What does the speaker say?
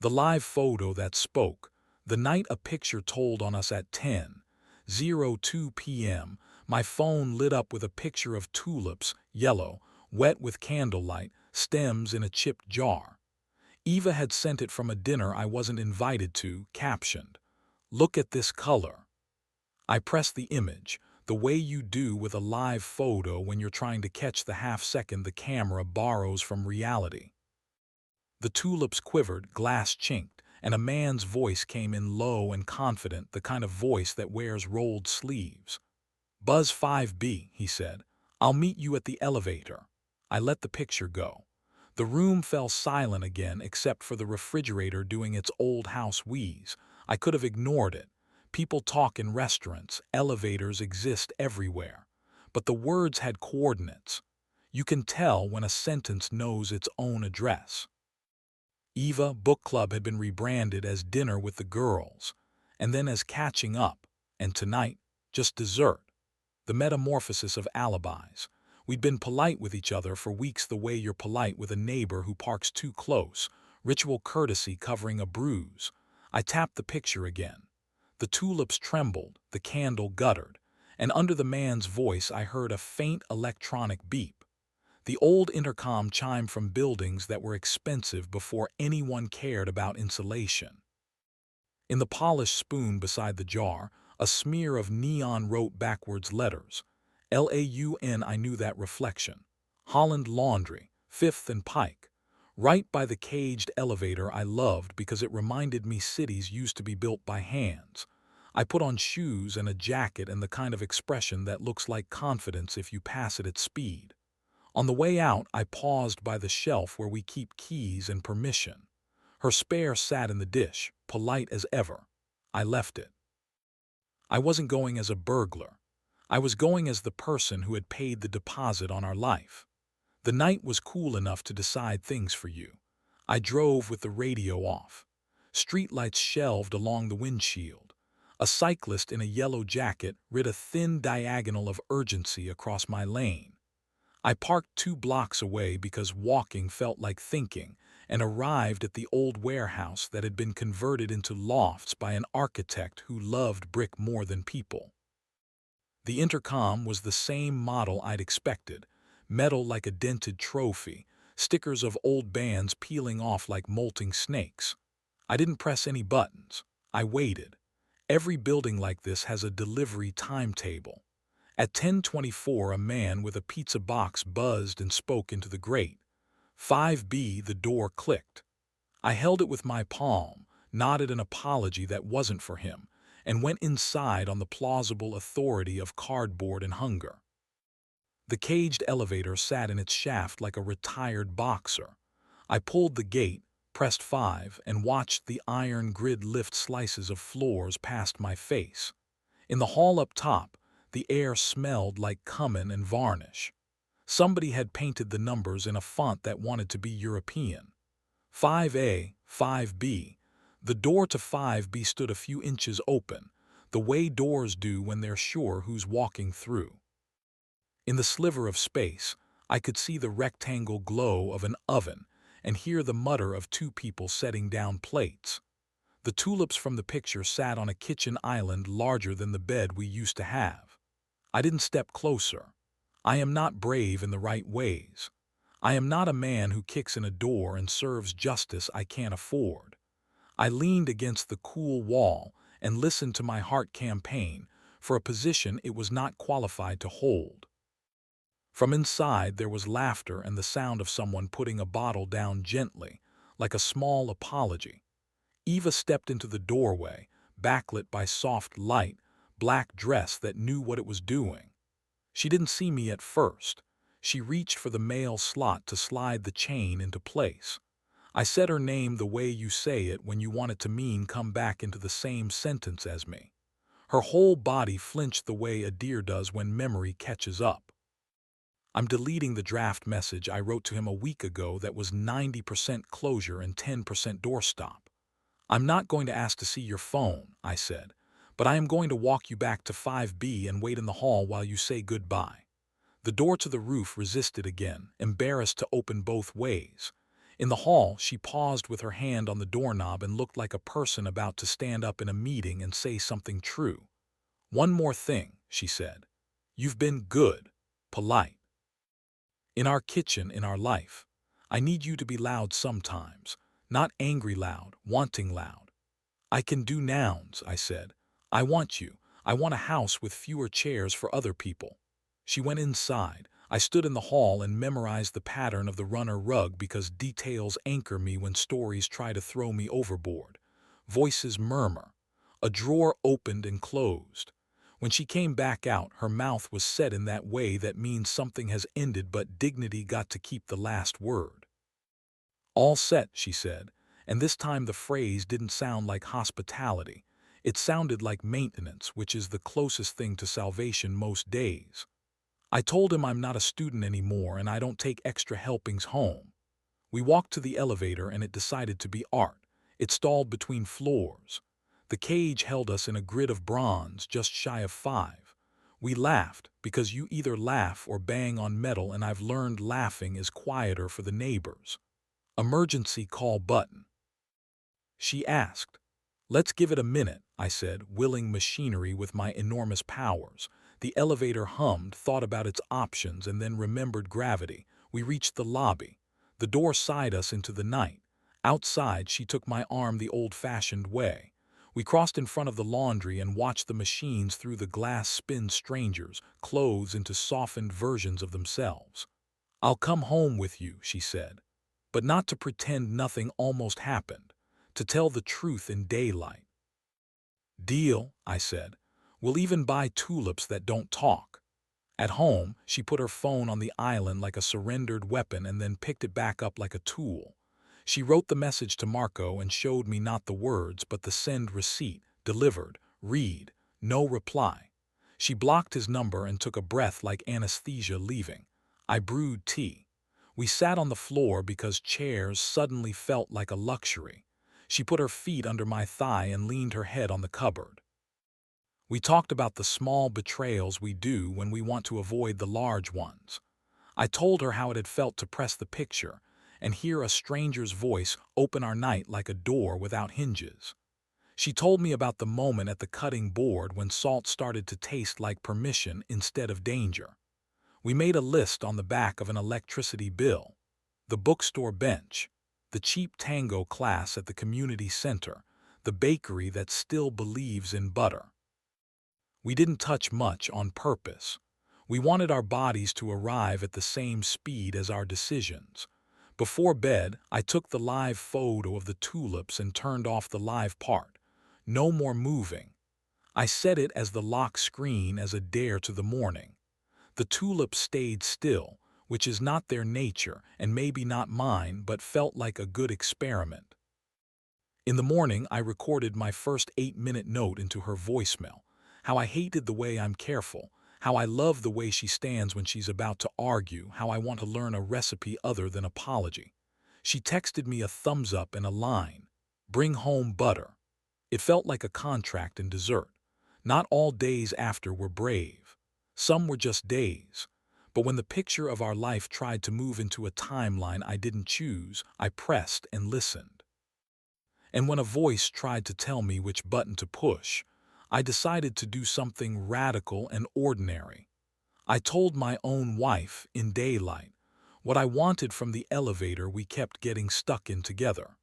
The live photo that spoke, the night a picture told on us at 10:02 p.m., my phone lit up with a picture of tulips, yellow, wet with candlelight, stems in a chipped jar. Eva had sent it from a dinner I wasn't invited to, captioned, "Look at this color." I pressed the image, the way you do with a live photo when you're trying to catch the half-second the camera borrows from reality. The tulips quivered, glass chinked, and a man's voice came in low and confident, the kind of voice that wears rolled sleeves. "Buzz 5B," he said. "I'll meet you at the elevator." I let the picture go. The room fell silent again except for the refrigerator doing its old house wheeze. I could have ignored it. People talk in restaurants, elevators exist everywhere. But the words had coordinates. You can tell when a sentence knows its own address. Eva Book Club had been rebranded as Dinner with the Girls, and then as Catching Up, and tonight, just dessert. The metamorphosis of alibis. We'd been polite with each other for weeks the way you're polite with a neighbor who parks too close, ritual courtesy covering a bruise. I tapped the picture again. The tulips trembled, the candle guttered, and under the man's voice I heard a faint electronic beep. The old intercom chimed from buildings that were expensive before anyone cared about insulation. In the polished spoon beside the jar, a smear of neon wrote backwards letters. LAUN. I knew that reflection. Holland Laundry, 5th and Pike. Right by the caged elevator I loved because it reminded me cities used to be built by hands. I put on shoes and a jacket and the kind of expression that looks like confidence if you pass it at speed. On the way out, I paused by the shelf where we keep keys and permission. Her spare sat in the dish, polite as ever. I left it. I wasn't going as a burglar. I was going as the person who had paid the deposit on our life. The night was cool enough to decide things for you. I drove with the radio off. Streetlights shelved along the windshield. A cyclist in a yellow jacket rid a thin diagonal of urgency across my lane. I parked 2 blocks away because walking felt like thinking, and arrived at the old warehouse that had been converted into lofts by an architect who loved brick more than people. The intercom was the same model I'd expected, metal like a dented trophy, stickers of old bands peeling off like molting snakes. I didn't press any buttons. I waited. Every building like this has a delivery timetable. At 10:24, a man with a pizza box buzzed and spoke into the grate. 5B. The door clicked. I held it with my palm, nodded an apology that wasn't for him, and went inside on the plausible authority of cardboard and hunger. The caged elevator sat in its shaft like a retired boxer. I pulled the gate, pressed 5, and watched the iron grid lift slices of floors past my face. In the hall up top, the air smelled like cumin and varnish. Somebody had painted the numbers in a font that wanted to be European. 5A, 5B. The door to 5B stood a few inches open, the way doors do when they're sure who's walking through. In the sliver of space, I could see the rectangle glow of an oven and hear the mutter of 2 people setting down plates. The tulips from the picture sat on a kitchen island larger than the bed we used to have. I didn't step closer. I am not brave in the right ways. I am not a man who kicks in a door and serves justice I can't afford. I leaned against the cool wall and listened to my heart campaign for a position it was not qualified to hold. From inside there was laughter and the sound of someone putting a bottle down gently, like a small apology. Eva stepped into the doorway, backlit by soft light, black dress that knew what it was doing. She didn't see me at first. She reached for the male slot to slide the chain into place. I said her name the way you say it when you want it to mean come back into the same sentence as me. Her whole body flinched the way a deer does when memory catches up. I'm deleting the draft message I wrote to him a week ago that was 90% closure and 10% doorstop. I'm not going to ask to see your phone, I said, but I am going to walk you back to 5B and wait in the hall while you say goodbye. The door to the roof resisted again, embarrassed to open both ways. In the hall, she paused with her hand on the doorknob and looked like a person about to stand up in a meeting and say something true. "One more thing," she said. "You've been good, polite. In our kitchen, in our life. I need you to be loud sometimes. Not angry loud, wanting loud." "I can do nouns," I said. "I want you. I want a house with fewer chairs for other people." She went inside. I stood in the hall and memorized the pattern of the runner rug because details anchor me when stories try to throw me overboard. Voices murmur. A drawer opened and closed. When she came back out, her mouth was set in that way that means something has ended but dignity got to keep the last word. "All set," she said, and this time the phrase didn't sound like hospitality. It sounded like maintenance, which is the closest thing to salvation most days. I told him I'm not a student anymore and I don't take extra helpings home. We walked to the elevator and it decided to be art. It stalled between floors. The cage held us in a grid of bronze just shy of 5. We laughed because you either laugh or bang on metal, and I've learned laughing is quieter for the neighbors. "Emergency call button," she asked. "Let's give it a minute," I said, willing machinery with my enormous powers. The elevator hummed, thought about its options, and then remembered gravity. We reached the lobby. The door sighed us into the night. Outside, she took my arm the old-fashioned way. We crossed in front of the laundry and watched the machines through the glass spin strangers, clothes into softened versions of themselves. "I'll come home with you," she said. "But not to pretend nothing almost happened. To tell the truth in daylight." "Deal," I said. "We'll even buy tulips that don't talk." At home, she put her phone on the island like a surrendered weapon and then picked it back up like a tool. She wrote the message to Marco and showed me not the words but the send receipt, delivered, read, no reply. She blocked his number and took a breath like anesthesia leaving. I brewed tea. We sat on the floor because chairs suddenly felt like a luxury. She put her feet under my thigh and leaned her head on the cupboard. We talked about the small betrayals we do when we want to avoid the large ones. I told her how it had felt to press the picture and hear a stranger's voice open our night like a door without hinges. She told me about the moment at the cutting board when salt started to taste like permission instead of danger. We made a list on the back of an electricity bill. The bookstore bench, the cheap tango class at the community center, the bakery that still believes in butter. We didn't touch much on purpose. We wanted our bodies to arrive at the same speed as our decisions. Before bed, I took the live photo of the tulips and turned off the live part. No more moving. I set it as the lock screen as a dare to the morning. The tulips stayed still, which is not their nature and maybe not mine, but felt like a good experiment. In the morning, I recorded my first 8-minute note into her voicemail. How I hated the way I'm careful. How I love the way she stands when she's about to argue. How I want to learn a recipe other than apology. She texted me a thumbs up and a line. "Bring home butter." It felt like a contract in dessert. Not all days after were brave. Some were just days. But when the picture of our life tried to move into a timeline I didn't choose, I pressed and listened. And when a voice tried to tell me which button to push, I decided to do something radical and ordinary. I told my own wife, in daylight, what I wanted from the elevator we kept getting stuck in together.